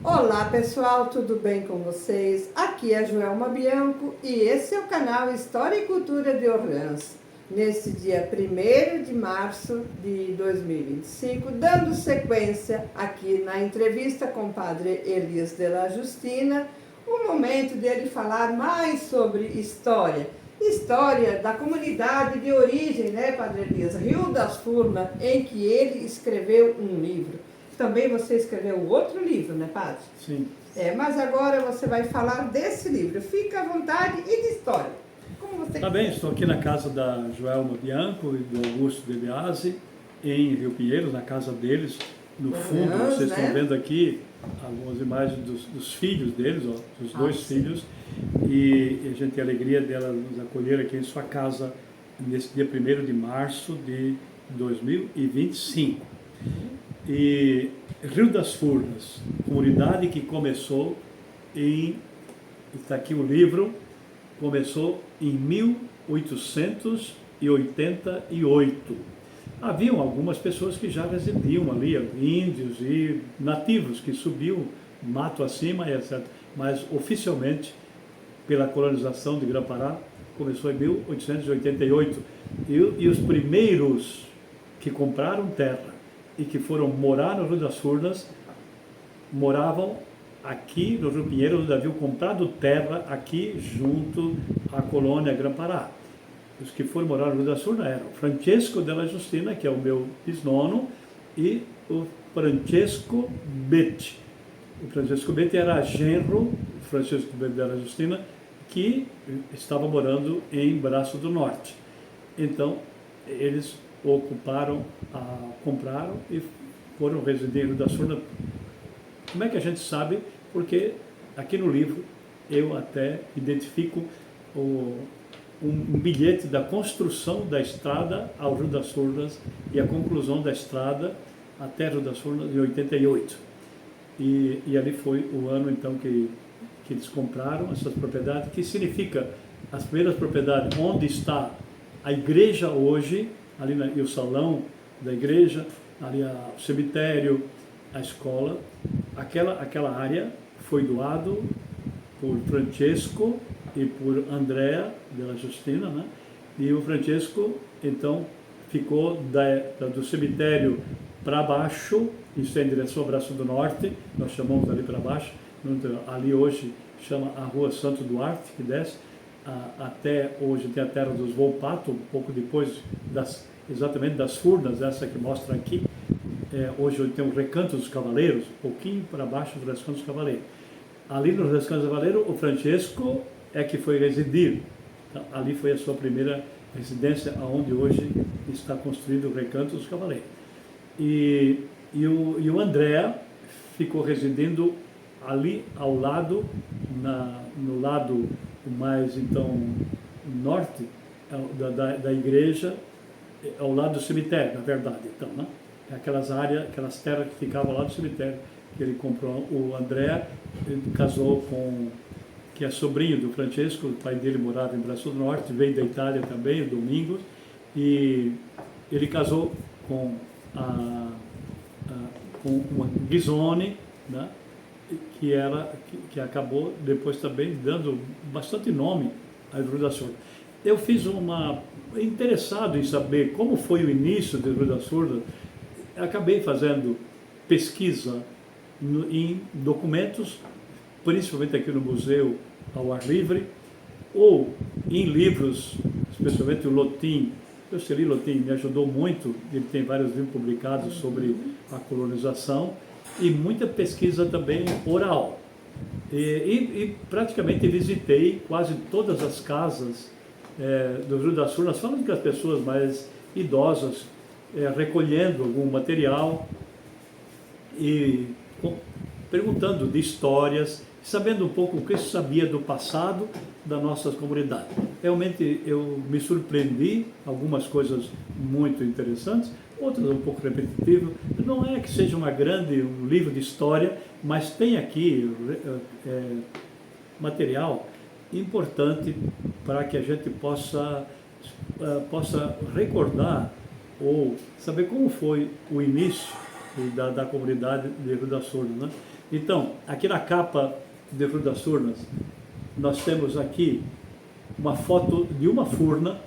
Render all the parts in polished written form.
Olá pessoal, tudo bem com vocês? Aqui é Joelma Bianco e esse é o canal História e Cultura de Orleans. Nesse dia 1º de março de 2025, dando sequência aqui na entrevista com o padre Elias de la Justina, o momento dele falar mais sobre história. História da comunidade de origem, né, padre Elias? Rio das Furnas, em que ele escreveu um livro. Também você escreveu outro livro, né, padre? Sim. Mas agora você vai falar desse livro. Fica à vontade e de história. Como você Tá bem, estou aqui na casa da Joelma Bianco e do Augusto De Biasi, em Rio Pinheiros, na casa deles. No fundo, vocês estão vendo aqui algumas imagens dos filhos deles, ó, dos dois filhos. E a gente tem a alegria dela nos acolher aqui em sua casa nesse dia 1º de março de 2025. E Rio das Furnas, comunidade que começou está aqui o livro, começou em 1888. Haviam algumas pessoas que já residiam ali, índios e nativos que subiam mato acima, etc. Mas oficialmente, pela colonização de Grã-Pará, começou em 1888. E os primeiros que compraram terra e que foram morar no Rio das Furnas, moravam aqui no Rio Pinheiros, onde haviam comprado terra aqui junto à colônia Grã-Pará. Os que foram morar no Rio das Furnas eram Francesco de la Justina, que é o meu bisnono, e o Francesco Betti. O Francesco Betti era genro do Francesco de la Justina, que estava morando em Braço do Norte. Então, eles compraram e foram residir no Rio das Furnas. Como é que a gente sabe? Porque aqui no livro eu até identifico um bilhete da construção da estrada ao Rio das Furnas e a conclusão da estrada até Rio das Furnas em 88. E ali foi o ano então que eles compraram essas propriedades, que significa as primeiras propriedades onde está a igreja hoje, ali e o salão da igreja, ali o cemitério, a escola. Aquela área foi doado por Francesco e por Andrea de la Justina, né? E o Francesco, então, ficou do cemitério para baixo, isso é em direção ao Braço do Norte, nós chamamos ali para baixo, ali hoje chama a Rua Santo Duarte, que desce, até hoje tem a terra dos Volpato, um pouco depois exatamente das Furnas, essa que mostra aqui. Hoje tem o Recanto dos Cavaleiros, um pouquinho para baixo do Recanto dos Cavaleiros. Ali no Recanto dos Cavaleiros, o Francesco é que foi residir. Então, ali foi a sua primeira residência, onde hoje está construído o Recanto dos Cavaleiros. E o André ficou residindo ali ao lado, no lado mais então norte da igreja, ao lado do cemitério, na verdade, então, né? Aquelas aquelas terras que ficavam lá do cemitério, que ele comprou. O André casou com, que é sobrinho do Francesco, o pai dele morava em Braço do Norte, veio da Itália também, o Domingos, e ele casou com uma Ghisone, né? que acabou depois também dando bastante nome à Rio das Furnas. Eu fiz interessado em saber como foi o início do Rio das Furnas. Acabei fazendo pesquisa em documentos, principalmente aqui no museu ao ar livre, ou em livros, especialmente o Lotin. Eu sei, Lotin me ajudou muito, ele tem vários livros publicados sobre a colonização, e muita pesquisa também oral. E praticamente visitei quase todas as casas do Rio das Furnas, falando com as pessoas mais idosas, recolhendo algum material e perguntando de histórias, sabendo um pouco o que se sabia do passado da nossa comunidade. Realmente eu me surpreendi, algumas coisas muito interessantes, outras um pouco repetitivas. Não é que seja um livro de história, mas tem aqui material importante para que a gente possa recordar ou saber como foi o início da comunidade de Rio das Furnas, né? Então, aqui na capa de Rio das Furnas, nós temos aqui uma foto de uma furna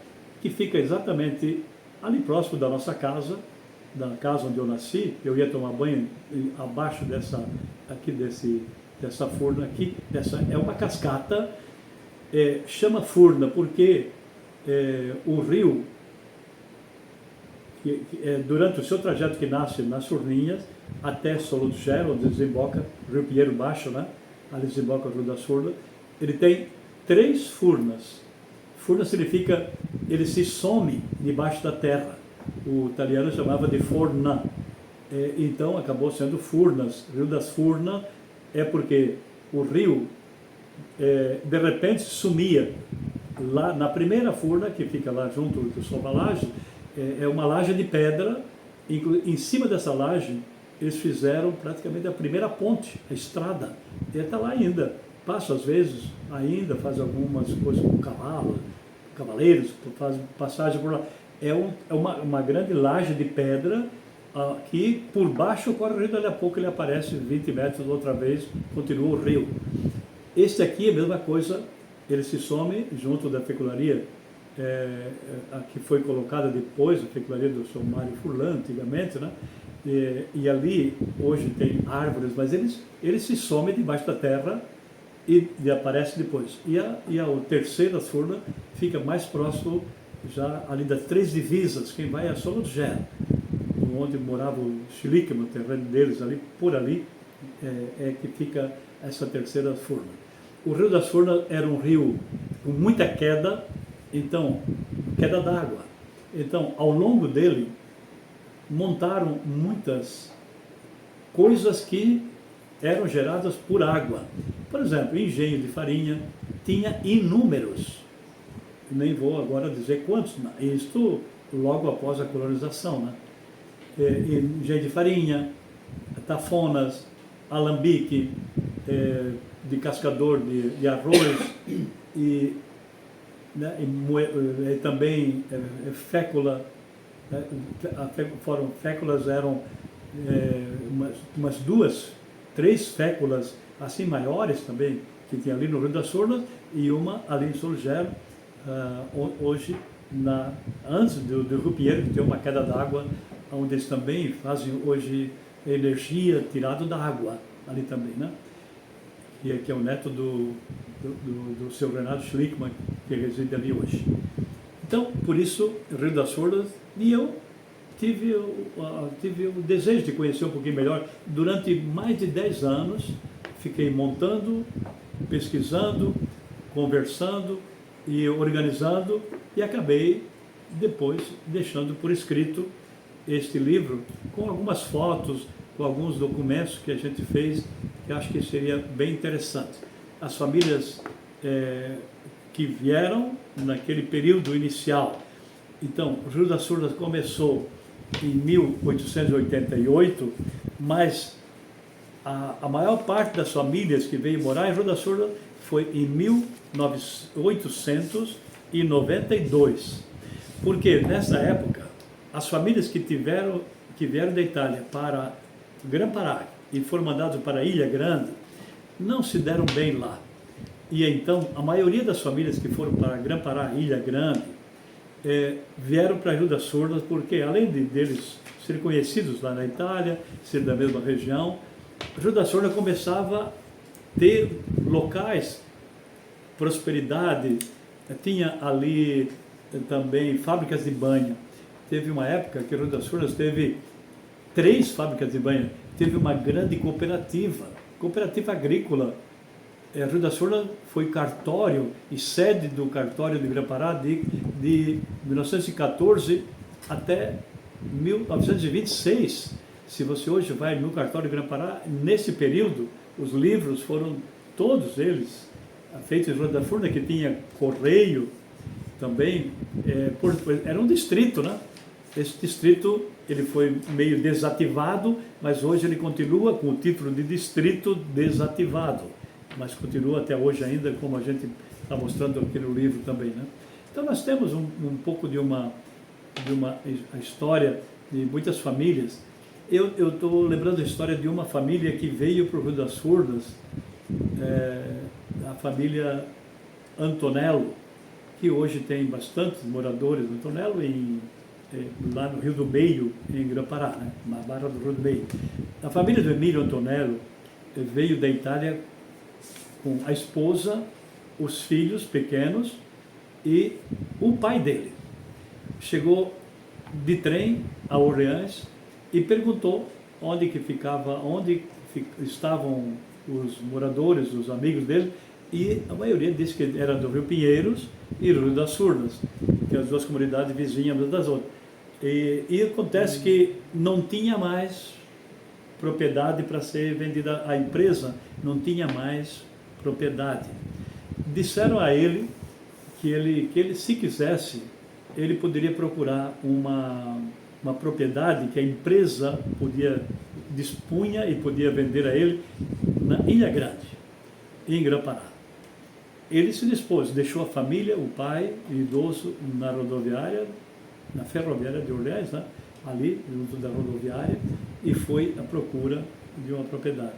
que fica exatamente ali próximo da nossa casa, da casa onde eu nasci. Eu ia tomar banho abaixo dessa furna aqui. Essa é uma cascata, chama furna porque o rio, durante o seu trajeto que nasce nas Furninhas até Solutgel, onde desemboca Rio Pinheiro Baixo, né? Ali desemboca o Rio das Furnas, ele tem 3 furnas. Furna significa ele se some debaixo da terra. O italiano chamava de forna. Então acabou sendo Furnas. Rio das Furnas é porque o rio de repente sumia. Lá na primeira furna, que fica lá junto do Soba Laje, é uma laje de pedra. Em cima dessa laje eles fizeram praticamente a primeira ponte, a estrada. Ele está lá ainda. Passa às vezes ainda, faz algumas coisas com cavaleiros, faz passagem por lá. É uma grande laje de pedra que por baixo corre o rio, dali a pouco ele aparece 20 metros outra vez, continua o rio. Este aqui é a mesma coisa, ele se some junto da fecularia, que foi colocada depois, a fecularia do São Mário Furlan, antigamente, né? E ali hoje tem árvores, mas eles se somem debaixo da terra e aparece depois. E a terceira furna fica mais próximo, já ali das 3 divisas. Quem vai é Solutgel, onde morava o Schlickmann, o terreno deles ali, por ali que fica essa terceira furna. O Rio das Furnas era um rio com muita queda, então, queda d'água. Então, ao longo dele, montaram muitas coisas que eram geradas por água. Por exemplo, engenho de farinha tinha inúmeros, nem vou agora dizer quantos, isto logo após a colonização, né? Engenho de farinha, tafonas, alambique, de cascador de arroz, e também fécula. Féculas eram umas 2, 3 féculas assim maiores também, que tinha ali no Rio das Furnas, e uma ali em Solutgel, hoje, antes do Rio Pinheiro, que tem uma queda d'água, onde eles também fazem hoje energia tirada da água, ali também, né? Que é o neto do seu Renato Schlickmann, que reside ali hoje. Então, por isso, Rio das Furnas, e eu tive o desejo de conhecer um pouquinho melhor. Durante mais de 10 anos, fiquei montando, pesquisando, conversando e organizando, e acabei depois deixando por escrito este livro, com algumas fotos, com alguns documentos que a gente fez, que acho que seria bem interessante. As famílias que vieram naquele período inicial. Então, o Rio das Furnas começou em 1888, mas a maior parte das famílias que veio morar em Rio das Furnas foi em 1892, porque nessa época as famílias que vieram da Itália para Grã-Pará e foram mandados para a Ilha Grande não se deram bem lá. E então a maioria das famílias que foram para Grã-Pará, Ilha Grande, vieram para Rio das Furnas porque, além deles serem conhecidos lá na Itália, ser da mesma região, Rio das Furnas começava a ter locais, prosperidade. Tinha ali também fábricas de banha. Teve uma época que Rio das Furnas teve 3 fábricas de banha. Teve uma grande cooperativa agrícola. Rio das Furnas foi cartório e sede do cartório de Grã-Pará de 1914 até 1926. Se você hoje vai no cartório de Grã-Pará, nesse período, os livros foram todos eles feitos em Rio das Furnas, que tinha correio também. Era um distrito, né? Esse distrito ele foi meio desativado, mas hoje ele continua com o título de distrito desativado, mas continua até hoje ainda, como a gente está mostrando aqui no livro também, né? Então nós temos um pouco de uma história de muitas famílias Eu estou lembrando a história de uma família que veio para o Rio das Furnas, a família Antonello, que hoje tem bastantes moradores. Antonello lá no Rio do Meio, em Grã-Pará, né? Na Barra do Rio do Meio. A família do Emílio Antonello veio da Itália com a esposa, os filhos pequenos e o pai dele. Chegou de trem a Orleans e perguntou onde estavam os moradores, os amigos dele, e a maioria disse que era do Rio Pinheiros e do Rio das Furnas, que as duas comunidades vizinhas umas das outras. E acontece que não tinha mais propriedade para ser vendida, a empresa não tinha mais propriedade. Disseram a ele que ele se quisesse, ele poderia procurar uma propriedade que a empresa dispunha e podia vender a ele na Ilha Grande, em Grã-Pará. Ele se dispôs, deixou a família, o pai, o idoso, na rodoviária, na ferroviária de Orleans, né? Ali, junto da rodoviária, e foi à procura de uma propriedade.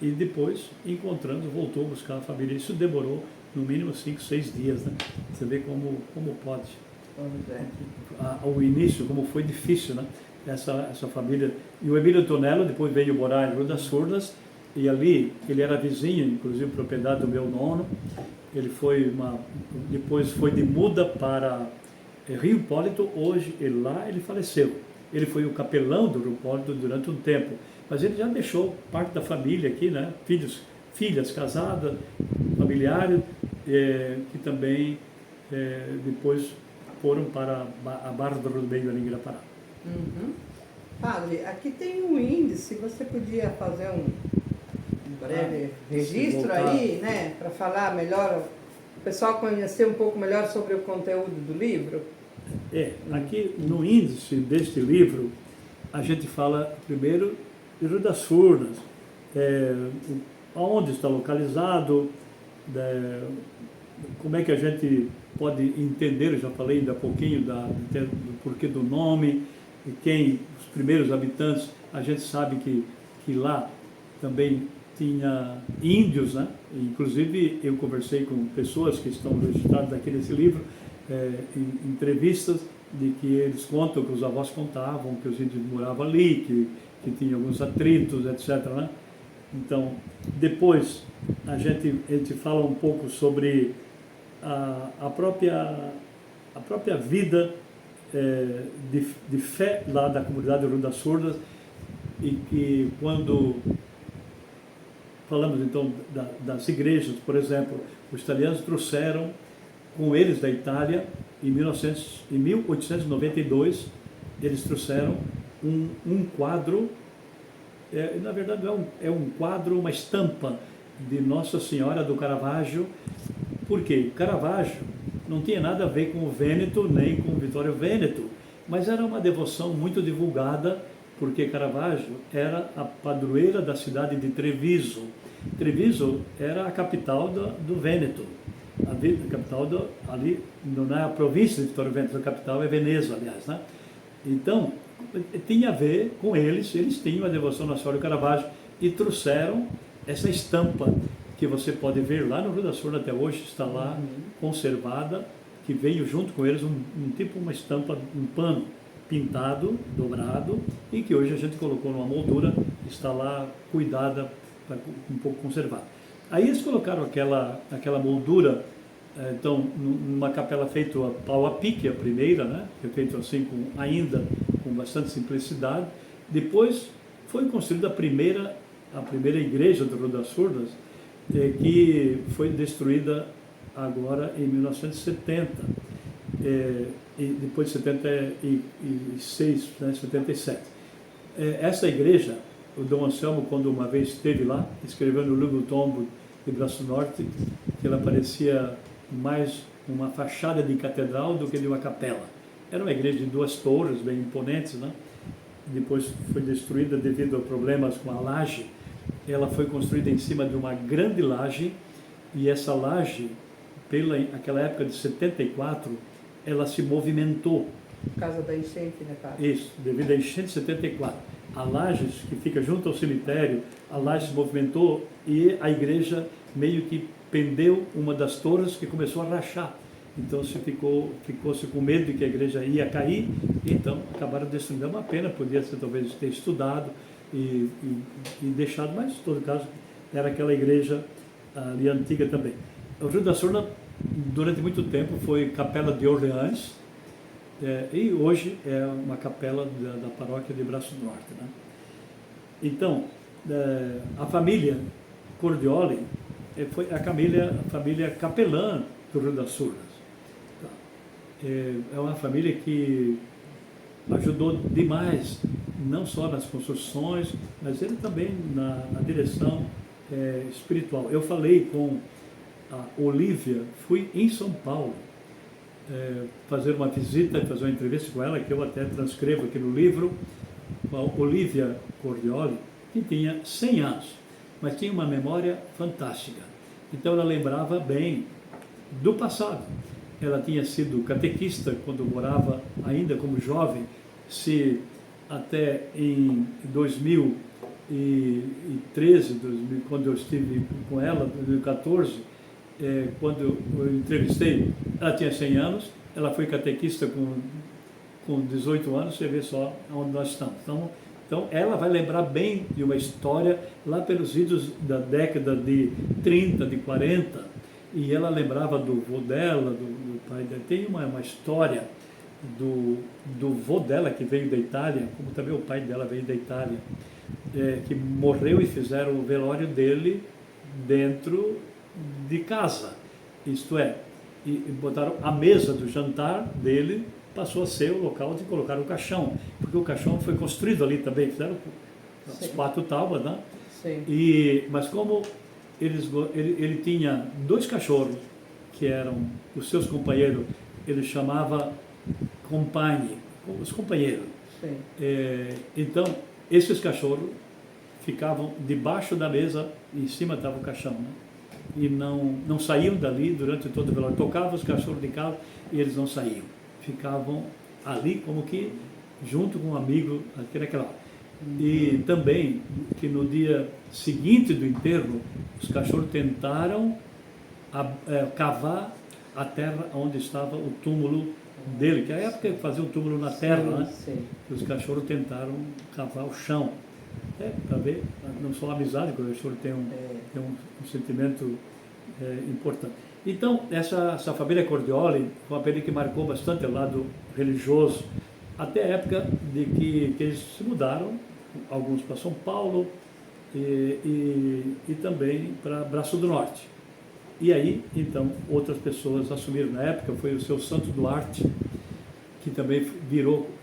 E depois, encontrando, voltou a buscar a família. Isso demorou, no mínimo, 5, 6 dias, né? Você vê como pode. O início, como foi difícil, né? Essa família. E o Emílio Antonello depois veio morar em Rio das Furnas, e ali, ele era vizinho, inclusive propriedade do meu nono. Ele depois foi de muda para Rio Hipólito. Hoje, lá ele faleceu. Ele foi o capelão do Rio Hipólito durante um tempo, mas ele já deixou parte da família aqui, né? Filhas casadas, familiares, que também depois foram para a Barra do Rio do Meio, ali em Grã-Pará. Uhum. Padre, aqui tem um índice, você podia fazer um breve registro aí, né, para falar melhor, o pessoal conhecer um pouco melhor sobre o conteúdo do livro? Aqui no índice deste livro, a gente fala primeiro de Rio das Furnas, onde está localizado, como é que a gente pode entender, eu já falei ainda há pouquinho do porquê do nome, os primeiros habitantes. A gente sabe que lá também tinha índios, né? Inclusive eu conversei com pessoas que estão registradas aqui nesse livro, em entrevistas, de que eles contam, que os avós contavam, que os índios moravam ali, que tinha alguns atritos, etc., né? Então, depois a gente fala um pouco sobre a própria vida de fé lá da comunidade do Rio das Furnas, e que quando falamos então das igrejas, por exemplo, os italianos trouxeram com eles da Itália, em 1892, eles trouxeram um quadro, na verdade é um quadro, uma estampa de Nossa Senhora do Caravaggio. Por quê? Caravaggio não tinha nada a ver com o Vêneto, nem com o Vittorio Vêneto, mas era uma devoção muito divulgada, porque Caravaggio era a padroeira da cidade de Treviso. Treviso era a capital do Vêneto, a capital ali, não é a província de Vittorio Vêneto, a capital é Veneza, aliás, né? Então, tinha a ver com eles tinham a devoção à Senhora do Caravaggio e trouxeram essa estampa que você pode ver lá no Rio das Furnas até hoje, está lá conservada, que veio junto com eles uma estampa, um pano pintado, dobrado, e que hoje a gente colocou numa moldura, está lá cuidada, um pouco conservada. Aí eles colocaram aquela moldura, então, numa capela feita a pau a pique, a primeira, né? Feita assim, ainda com bastante simplicidade. Depois foi construída a primeira igreja do Rio das Furnas, que foi destruída agora em 1970, e depois de 76, né, 77. Essa igreja, o Dom Anselmo, quando uma vez esteve lá, escreveu no livro Tombo de Braço Norte, que ela parecia mais uma fachada de catedral do que de uma capela. Era uma igreja de 2 torres, bem imponentes, né? Depois foi destruída devido a problemas com a laje. Ela foi construída em cima de uma grande laje, e essa laje, aquela época de 74, ela se movimentou. Por causa da enchente, né, padre? Isso, devido à enchente de 74. a Lages, que fica junto ao cemitério, a Lages se movimentou e a igreja meio que pendeu uma das torres que começou a rachar. Então ficou-se com medo de que a igreja ia cair, então acabaram destruindo. É uma pena, podia ser talvez ter estudado e deixado, mas em todo caso era aquela igreja ali antiga também. O Rio da Sorna, durante muito tempo, foi capela de Orleans, e hoje é uma capela da paróquia de Braço do Norte, né? Então, a família Cordioli foi a família capelã do Rio das Sornas. É uma família que ajudou demais, não só nas construções, mas ele também na direção espiritual. Eu falei com a Olívia, fui em São Paulo fazer uma visita, fazer uma entrevista com ela, que eu até transcrevo aqui no livro, com a Olívia Cordioli, que tinha 100 anos, mas tinha uma memória fantástica. Então ela lembrava bem do passado. Ela tinha sido catequista quando morava ainda como jovem, se até em 2013, quando eu estive com ela, 2014, quando eu entrevistei, ela tinha 100 anos, ela foi catequista com 18 anos, você vê só onde nós estamos. Então ela vai lembrar bem de uma história lá pelos idos da década de 30, de 40, e ela lembrava do vô dela, do pai dela. Tem uma história do vô dela, que veio da Itália, como também o pai dela veio da Itália, que morreu e fizeram o velório dele dentro de casa, isto é, e botaram a mesa do jantar dele, passou a ser o local de colocar o caixão, porque o caixão foi construído ali também, fizeram as 4 tábuas, né? Sim. Mas como ele tinha 2 cachorros, que eram os seus companheiros, ele chamava os companheiros. Sim. Então, esses cachorros ficavam debaixo da mesa e em cima estava o caixão, né? E não saíam dali durante todo o velório. Tocavam os cachorros de casa e eles não saíam. Ficavam ali como que junto com um amigo, naquela hora. E também que no dia seguinte do enterro, os cachorros tentaram cavar a terra onde estava o túmulo dele, que é a época que fazia um túmulo na terra, sim, né? Sim. Os cachorros tentaram cavar o chão. Para ver, não só a amizade, que o cachorro tem um sentimento importante. Então, essa família Cordioli foi uma família que marcou bastante o lado religioso, até a época de que eles se mudaram, alguns para São Paulo e também para Braço do Norte. E aí, então, outras pessoas assumiram. Na época foi o seu Santo Duarte, que também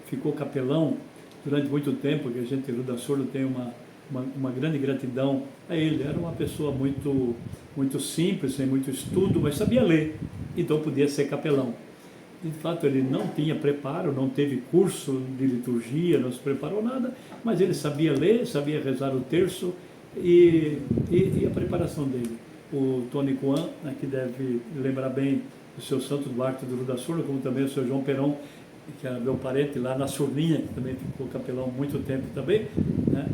ficou capelão durante muito tempo, que a gente, Rio da Sorna, tem uma grande gratidão a ele. Era uma pessoa muito, muito simples, sem muito estudo, mas sabia ler, então podia ser capelão. De fato, ele não tinha preparo, não teve curso de liturgia, não se preparou nada, mas ele sabia ler, sabia rezar o terço e a preparação dele. O Tony Coan, que deve lembrar bem do seu Santo Duarte do Rio da Sorna, como também o seu João Peron, que era meu parente lá na Surninha, que também ficou capelão muito tempo também, né?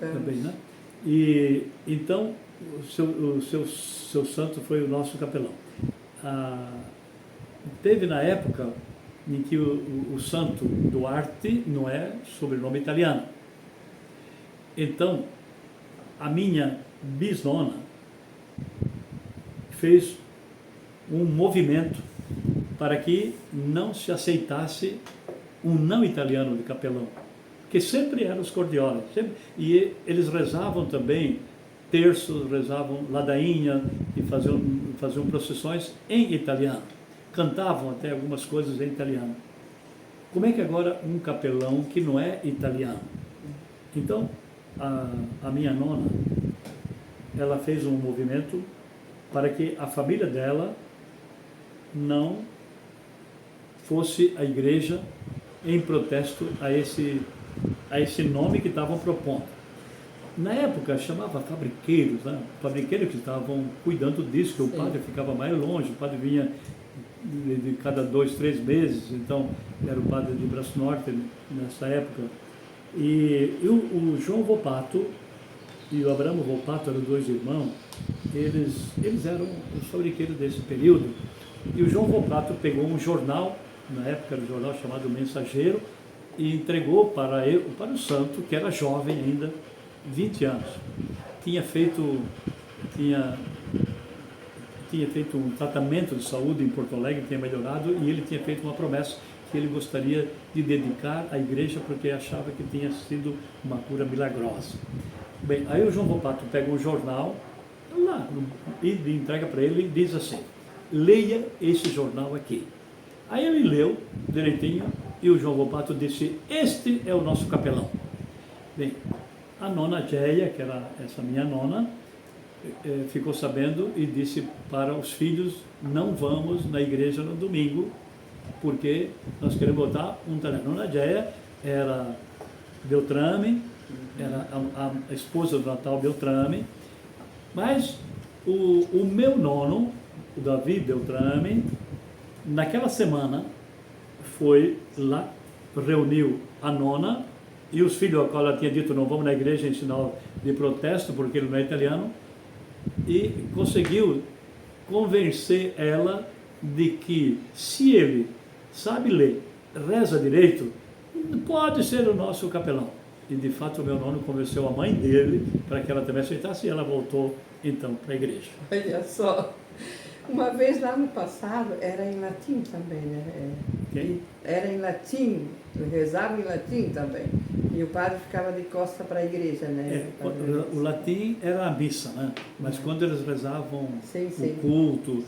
Também, né? E então o seu santo foi o nosso capelão. Teve na época em que o santo Duarte não é sobrenome italiano. Então a minha bisnona fez um movimento para que não se aceitasse um não italiano de capelão, que sempre eram os Cordioli, e eles rezavam também terços, rezavam ladainha e faziam procissões em italiano, cantavam até algumas coisas em italiano. Como é que agora um capelão que não é italiano? Então a minha nona, ela fez um movimento para que a família dela não fosse a igreja em protesto a esse nome que estavam propondo. Na época chamava fabriqueiros, né? Fabriqueiros que estavam cuidando disso, que o padre ficava mais longe, o padre vinha de cada 2, 3 meses, então era o padre de Braço Norte nessa época, O João Volpato e o Abramo Volpato eram dois irmãos, eles eram os fabriqueiros desse período. E o João Volpato pegou um jornal, na época era um jornal chamado Mensageiro, e entregou para o santo, que era jovem ainda, 20 anos. Tinha feito um tratamento de saúde em Porto Alegre, tinha melhorado, e ele tinha feito uma promessa que ele gostaria de dedicar à igreja porque achava que tinha sido uma cura milagrosa. Bem, aí o João Volpato pega um jornal lá e entrega para ele e diz assim: leia esse jornal aqui. Aí ele leu direitinho e o João Volpato disse: este é o nosso capelão. Bem, a nona Géia, que era essa minha nona, ficou sabendo e disse para os filhos: não vamos na igreja no domingo, porque nós queremos botar um talento. A nona Géia era Beltrame, era a esposa do Natal Beltrame, mas o meu nono, o Davi Beltrame, naquela semana foi lá, reuniu a nona e os filhos, a qual ela tinha dito: não vamos na igreja em sinal de protesto porque ele não é italiano, e conseguiu convencer ela de que se ele sabe ler, reza direito, pode ser o nosso capelão. E de fato o meu nono convenceu a mãe dele para que ela também aceitasse, e ela voltou então para a igreja. Olha só, uma vez lá no passado era em latim também, né? Okay? Era em latim, rezava em latim também. E o padre ficava de costa para a igreja, né? O latim era a missa, né? Mas quando eles rezavam o culto,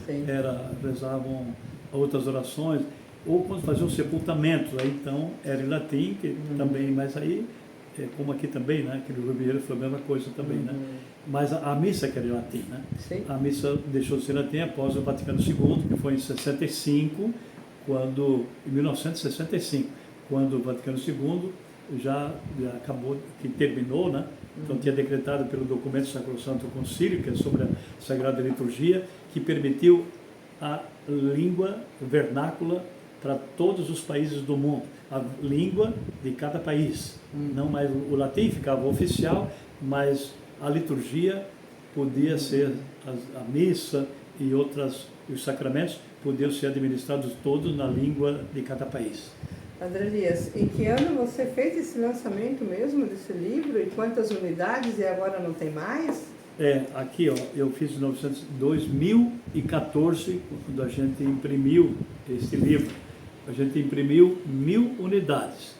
rezavam outras orações, ou quando faziam sepultamentos, aí então era em latim, que também, mas aí, como aqui também, né? Que no Rio Vieira foi a mesma coisa também, né? Mas a missa que era em latim, né? Sim. A missa deixou de ser latim após o Vaticano II, que foi em 65, em 1965, quando o Vaticano II já acabou, que terminou, né? Então tinha decretado pelo documento Sacrosanto Concílio, que é sobre a Sagrada Liturgia, que permitiu a língua vernácula para todos os países do mundo, a língua de cada país. Não mais o latim ficava oficial, mas a liturgia podia ser, a missa e os sacramentos podiam ser administrados todos na língua de cada país. André Elias, em que ano você fez esse lançamento mesmo desse livro e quantas unidades e agora não tem mais? Aqui ó, eu fiz em 2014, quando a gente imprimiu esse livro. A gente imprimiu 1000 unidades.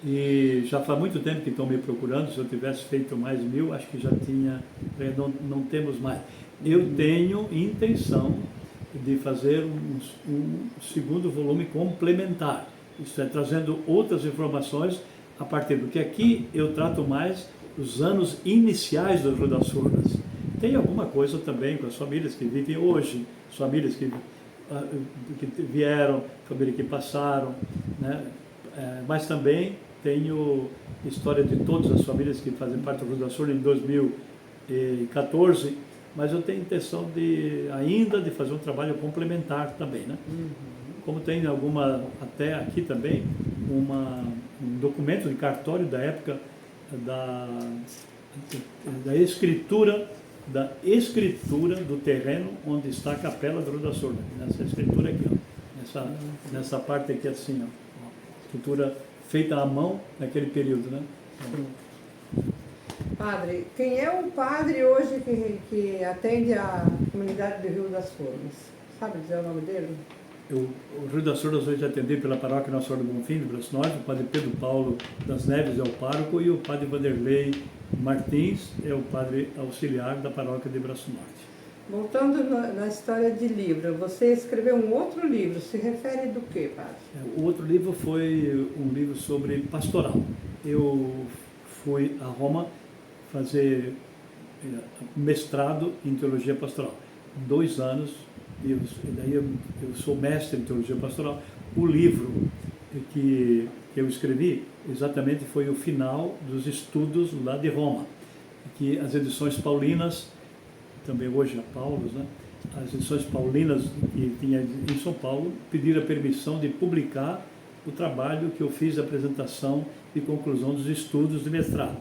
E já faz muito tempo que estão me procurando. Se eu tivesse feito mais 1000, acho que já tinha, não temos mais. Eu tenho intenção de fazer um segundo volume complementar. Isso é, trazendo outras informações a partir do que aqui eu trato mais os anos iniciais do Rio das Furnas. Tem alguma coisa também com as famílias que vivem hoje, as famílias que vieram, famílias que passaram, né? Mas também tenho história de todas as famílias que fazem parte do Rio das Furnas em 2014, mas eu tenho intenção ainda de fazer um trabalho complementar também, né? Como tem até aqui também, um documento de cartório da época da escritura do terreno onde está a capela do Rio das Furnas. Nessa escritura aqui, ó, nessa parte aqui assim, ó, escritura feita à mão naquele período, né? Padre, quem é o padre hoje que atende a comunidade do Rio das Furnas? Sabe dizer o nome dele? O Rio das Furnas hoje é atendido pela paróquia Nossa Senhora do Bonfim, de Braço Norte. O padre Pedro Paulo das Neves é o pároco e o padre Vanderlei Martins é o padre auxiliar da paróquia de Braço Norte. Voltando na história de livro, você escreveu um outro livro, se refere do que, padre? O outro livro foi um livro sobre pastoral. Eu fui a Roma fazer mestrado em teologia pastoral. 2 anos, e daí eu sou mestre em teologia pastoral. O livro que eu escrevi exatamente foi o final dos estudos lá de Roma, que as edições paulinas, também hoje a Paulos, né? As edições paulinas que tinha em São Paulo pediram a permissão de publicar o trabalho que eu fiz, a apresentação e conclusão dos estudos de mestrado.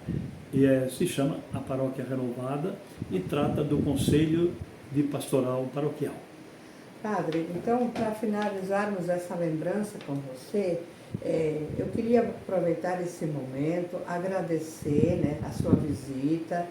E se chama A Paróquia Renovada e trata do Conselho de Pastoral Paroquial. Padre, então, para finalizarmos essa lembrança com você, eu queria aproveitar esse momento, agradecer, né, a sua visita,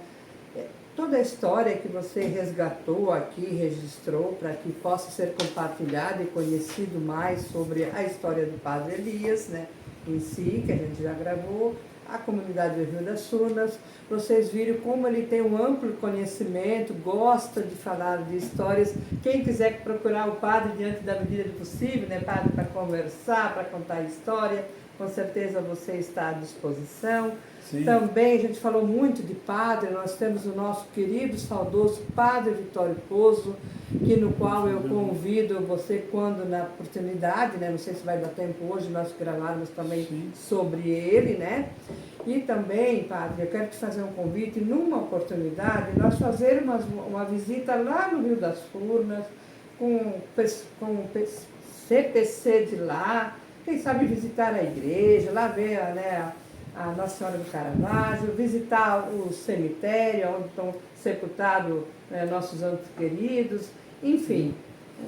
toda a história que você resgatou aqui, registrou, para que possa ser compartilhada e conhecido mais sobre a história do Padre Elias, né, em si, que a gente já gravou, a comunidade do Rio das Furnas. Vocês viram como ele tem um amplo conhecimento, gosta de falar de histórias. Quem quiser procurar o padre diante da medida do possível, né, padre, para conversar, para contar história, com certeza você está à disposição. Sim. Também a gente falou muito de padre, nós temos o nosso querido, saudoso Padre Vitório Pozo, no qual eu convido você quando na oportunidade, né, não sei se vai dar tempo hoje, nós gravarmos também sobre ele, né? E também, padre, eu quero te fazer um convite, numa oportunidade, nós fazermos uma visita lá no Rio das Furnas, com o CPC de lá, quem sabe visitar a igreja, lá ver, né, a Nossa Senhora do Caravaggio, visitar o cemitério onde estão sepultados, né, nossos anjos queridos, enfim,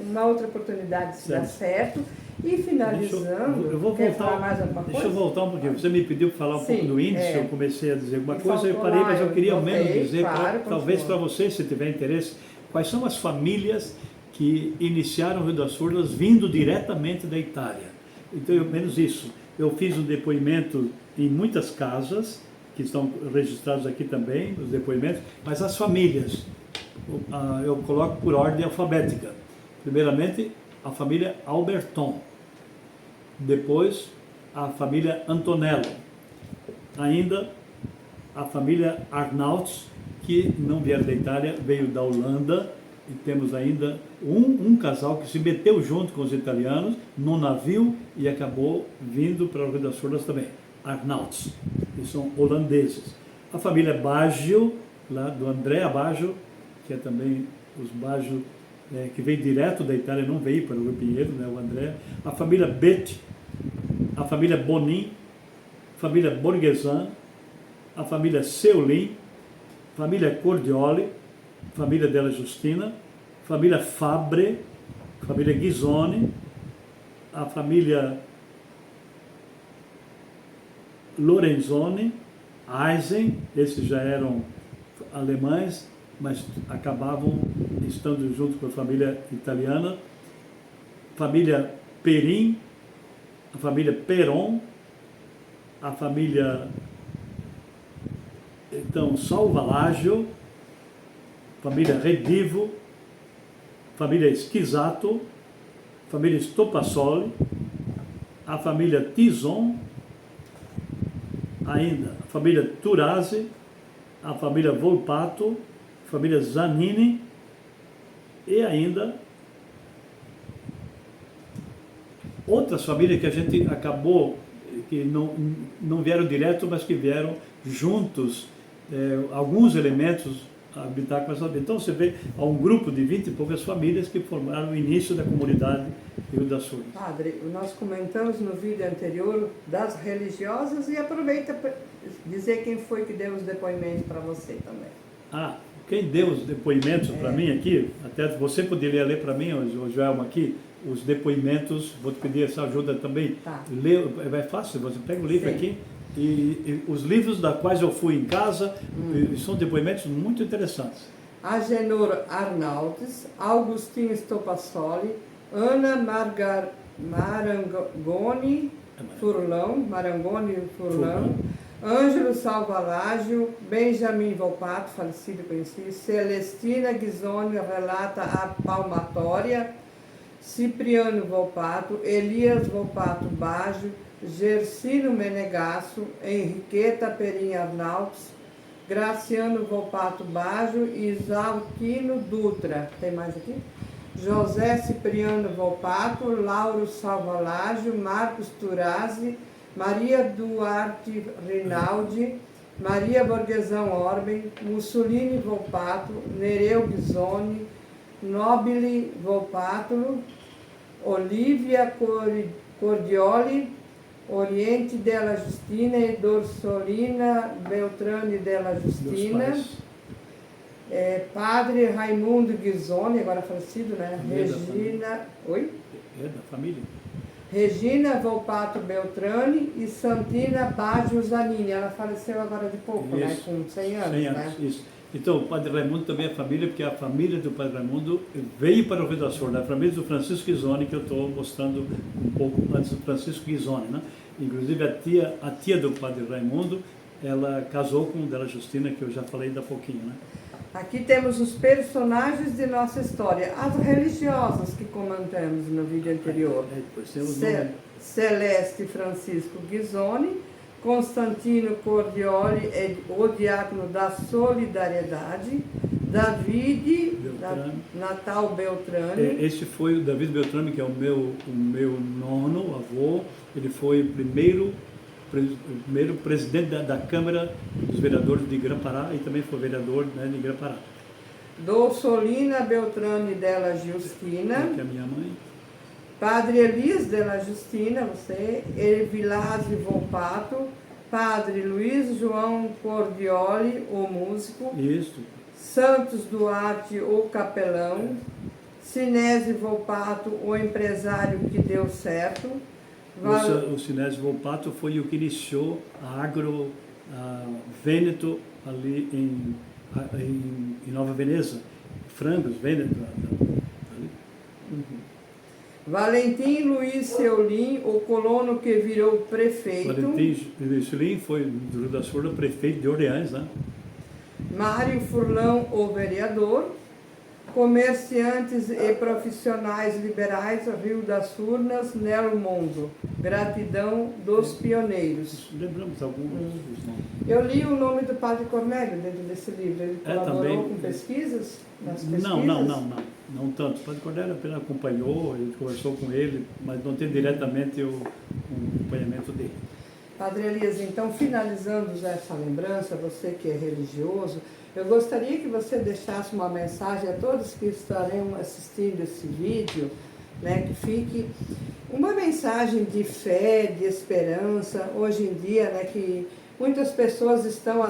uma outra oportunidade se dá certo. E finalizando, eu vou quer voltar, falar mais alguma coisa? Deixa eu voltar um pouquinho. Você me pediu para falar um pouco do índice, eu comecei a dizer alguma coisa, eu parei, mas eu queria ao menos dizer, talvez para você, se tiver interesse, quais são as famílias que iniciaram o Rio das Furnas vindo diretamente da Itália. Então, menos isso. Eu fiz um depoimento em muitas casas, que estão registrados aqui também, os depoimentos, mas as famílias, eu coloco por ordem alfabética. Primeiramente, a família Alberton, depois a família Antonello, ainda a família Arnauts, que não vieram da Itália, veio da Holanda, e temos ainda um casal que se meteu junto com os italianos no navio e acabou vindo para o Rio das Furnas também, Arnauts, que são holandeses. A família Baggio, lá do Andrea Baggio, que é também os Baggio, que veio direto da Itália, não veio para o Rio Pinheiro, né, o André. A família Betti, a família Bonin, a família Borghesan, a família Seulin, família Cordioli, família Della Justina, família Fabre, família Ghisoni, a família Lorenzoni, Eisen, esses já eram alemães, mas acabavam estando junto com a família italiana, família Perin, a família Peron, a família então Salvalaggio, família Redivo, família Schisato, família Stopassoli, a família Tison, ainda a família Turasi, a família Volpato, a família Zanini e ainda outras famílias que a gente acabou, que não vieram direto, mas que vieram juntos, alguns elementos habitar com essa vida. Então você vê, há um grupo de 20 e poucas famílias que formaram o início da comunidade Rio das Furnas. Padre, nós comentamos no vídeo anterior das religiosas e aproveita para dizer quem foi que deu os depoimentos para você também. Quem deu os depoimentos para mim aqui, até você poderia ler para mim, o Joelma aqui, os depoimentos, vou te pedir essa ajuda também. Tá. É fácil, você pega o livro aqui. E os livros da quais eu fui em casa são depoimentos muito interessantes. Agenor Arnaudes, Augustinho Stopassoli, Ana Marangoni Furlão, Ângelo Salvalaggio, Benjamin Volpato, falecido e conhecido, Celestina Ghisoni relata a palmatória, Cipriano Volpato, Elias Volpato Baggio, Gersino Menegasso, Henriqueta Perim Arnauts, Graciano Volpato Baggio e Isaltino Dutra. Tem mais aqui? José Cipriano Volpato, Lauro Salvalaggio, Marcos Turasi, Maria Duarte Rinaldi, Maria Borghesão Orben, Mussolini Volpato, Nereu Ghisoni, Nobile Volpato, Olivia Cordioli, Oriente della Justina e Dorsolina Beltrame della Meus Justina. pais. Padre Raimundo Ghisoni, agora falecido, né? Também da Regina. Oi? É da família. Regina Volpato Beltrame e Santina Baggio Zanini. Ela faleceu agora de pouco, né? Isso. Com 100 anos, 100 anos, né? isso. Então, o Padre Raimundo também é família, porque a família do Padre Raimundo veio para o Rio das Flores, a família do Francisco Ghisoni, que eu estou mostrando um pouco antes do Francisco Ghisoni, né? Inclusive, a tia do Padre Raimundo, ela casou com o dela Justina, que eu já falei ainda há pouquinho, né? Aqui temos os personagens de nossa história, as religiosas que comentamos no vídeo anterior. Depois temos Celeste Francisco Ghisoni, Constantino Cordioli é o diácono da Solidariedade, David Natal Beltrame. Esse foi o David Beltrame, que é o meu nono avô. Ele foi o primeiro presidente da Câmara dos Vereadores de Grã-Pará e também foi vereador, né, de Grã-Pará. Dorsolina Beltrame della Justina. Que é a minha mãe. Padre Elias della Justina, você, Ervilásio Volpato, Padre Luiz João Cordioli, o músico, Isso. Santos Duarte, o capelão, Sinésio Volpato, o empresário que deu certo. O Sinésio Volpato foi o que iniciou a Vêneto ali em Nova Veneza, Frangos, Vêneto. Ali. Valentim Luiz Seulin, o colono que virou prefeito. Valentim Luiz Seulin foi do Rio das Flores, prefeito de Orleans, né? Mário Furlão, o vereador. Comerciantes e profissionais liberais, Rio das Furnas, Nelo Mondo. Gratidão dos pioneiros. Lembramos alguns dos nomes. Eu li o nome do Padre Cornélio dentro desse livro. Ele colaborou também. com pesquisas? Nas pesquisas? Não tanto. O Padre Cornélio apenas acompanhou, a gente conversou com ele, mas não tem diretamente o acompanhamento dele. Padre Elias, então, finalizando essa lembrança, você que é religioso, eu gostaria que você deixasse uma mensagem a todos que estarão assistindo esse vídeo, né, que fique uma mensagem de fé, de esperança. Hoje em dia, né, que muitas pessoas estão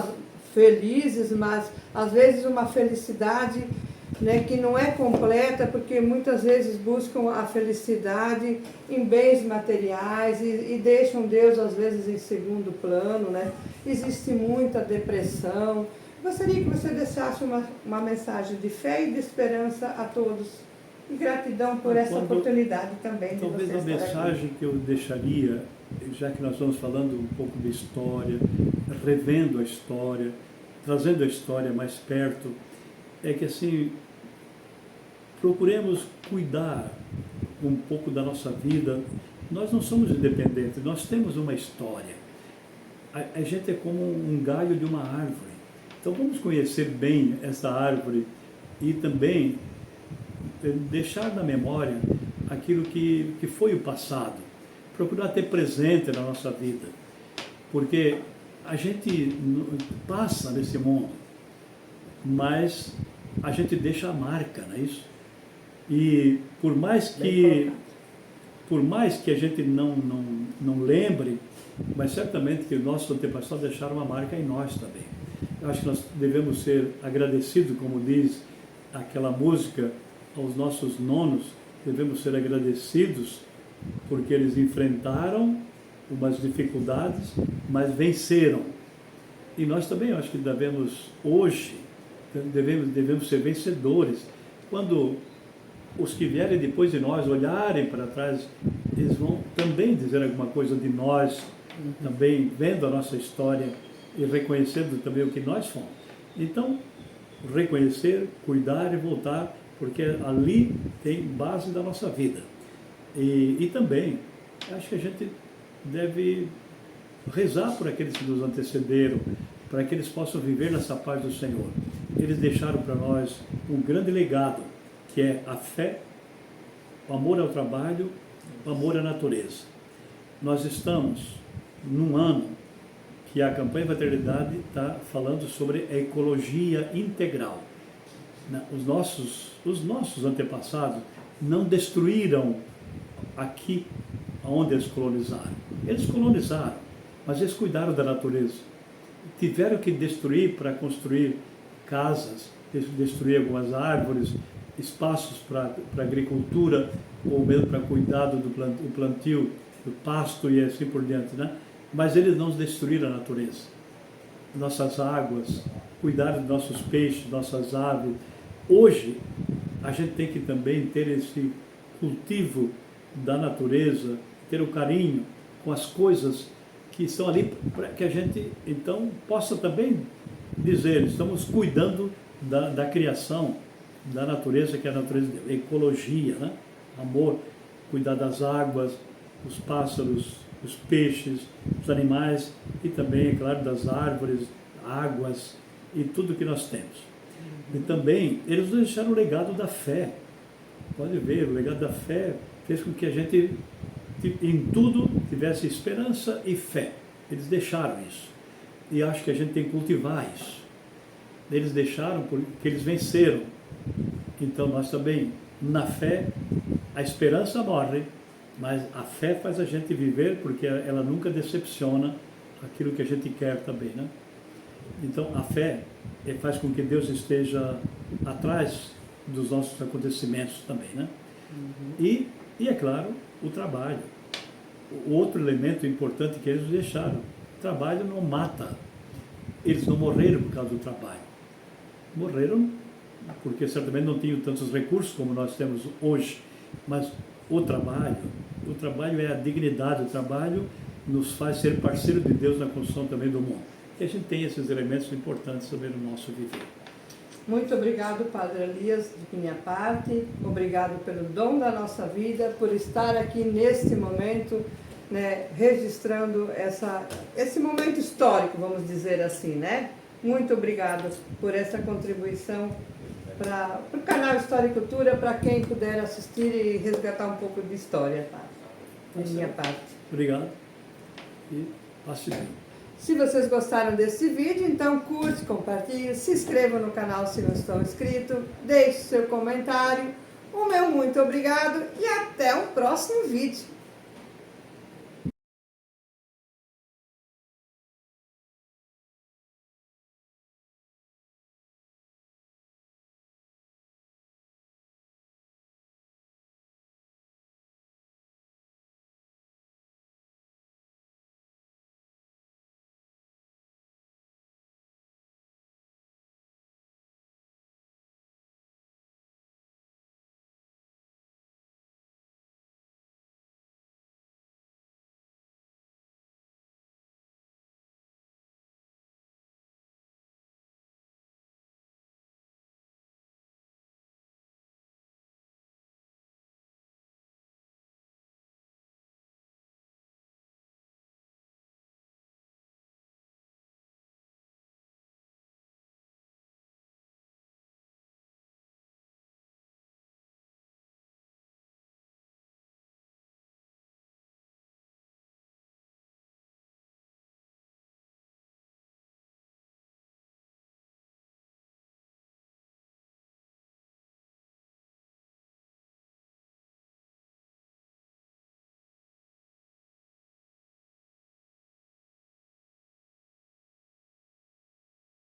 felizes, mas às vezes uma felicidade, né, que não é completa, porque muitas vezes buscam a felicidade em bens materiais e deixam Deus às vezes em segundo plano, né? Existe muita depressão. Gostaria que você deixasse uma mensagem de fé e de esperança a todos. E gratidão por essa oportunidade também de você talvez a mensagem que eu deixaria, já que nós estamos falando um pouco de história, revendo a história, trazendo a história mais perto, é que assim, procuremos cuidar um pouco da nossa vida. Nós não somos independentes, nós temos uma história. A gente é como um galho de uma árvore. Então vamos conhecer bem essa árvore e também deixar na memória aquilo que foi o passado. Procurar ter presente na nossa vida. Porque a gente passa nesse mundo, mas a gente deixa a marca, não é isso? E por mais que a gente não lembre, mas certamente que os nossos antepassados deixaram uma marca em nós também. Eu acho que nós devemos ser agradecidos, como diz aquela música, aos nossos nonos, devemos ser agradecidos porque eles enfrentaram umas dificuldades, mas venceram. E nós também, eu acho que devemos ser vencedores. Quando os que vierem depois de nós olharem para trás, eles vão também dizer alguma coisa de nós, também vendo a nossa história e reconhecendo também o que nós fomos. Então, reconhecer, cuidar e voltar, porque ali tem base da nossa vida. E também, acho que a gente deve rezar por aqueles que nos antecederam, para que eles possam viver nessa paz do Senhor. Eles deixaram para nós um grande legado, que é a fé, o amor ao trabalho, o amor à natureza. Nós estamos num ano que a campanha Fraternidade está falando sobre a ecologia integral. Os nossos antepassados não destruíram aqui onde eles colonizaram. Eles colonizaram, mas eles cuidaram da natureza. Tiveram que destruir para construir casas, destruir algumas árvores, espaços para agricultura, ou mesmo para cuidado do plantio, do pasto e assim por diante, né? Mas eles não destruíram a natureza. Nossas águas, cuidar dos nossos peixes, nossas aves. Hoje, a gente tem que também ter esse cultivo da natureza, ter o carinho com as coisas que estão ali, para que a gente, então, possa também dizer, estamos cuidando da criação, da natureza, que é a natureza, ecologia, né? Amor, cuidar das águas, dos pássaros, dos peixes, dos animais e também, é claro, das árvores, águas e tudo que nós temos. E também, eles nos deixaram o legado da fé. Pode ver, o legado da fé fez com que a gente, em tudo, tivesse esperança e fé. Eles deixaram isso. E acho que a gente tem que cultivar isso. Eles deixaram porque eles venceram. Então, nós também, na fé, a esperança morre, mas a fé faz a gente viver, porque ela nunca decepciona aquilo que a gente quer também, né? Então, a fé faz com que Deus esteja atrás dos nossos acontecimentos também, né? E é claro, o trabalho. O outro elemento importante que eles deixaram, o trabalho não mata. Eles não morreram por causa do trabalho. Morreram porque certamente não tinham tantos recursos como nós temos hoje, mas o trabalho é a dignidade, o trabalho nos faz ser parceiro de Deus na construção também do mundo. E a gente tem esses elementos importantes também no nosso viver. Muito obrigado, Padre Elias, de minha parte. Obrigado pelo dom da nossa vida, por estar aqui neste momento, né, registrando esse momento histórico, vamos dizer assim, né? Muito obrigado por essa contribuição para o canal História e Cultura, para quem puder assistir e resgatar um pouco de história, tá? De minha parte. Obrigado e passe bem. Se vocês gostaram desse vídeo, então curte, compartilhe, se inscreva no canal se não estão inscritos, deixe seu comentário. O meu muito obrigado e até o próximo vídeo.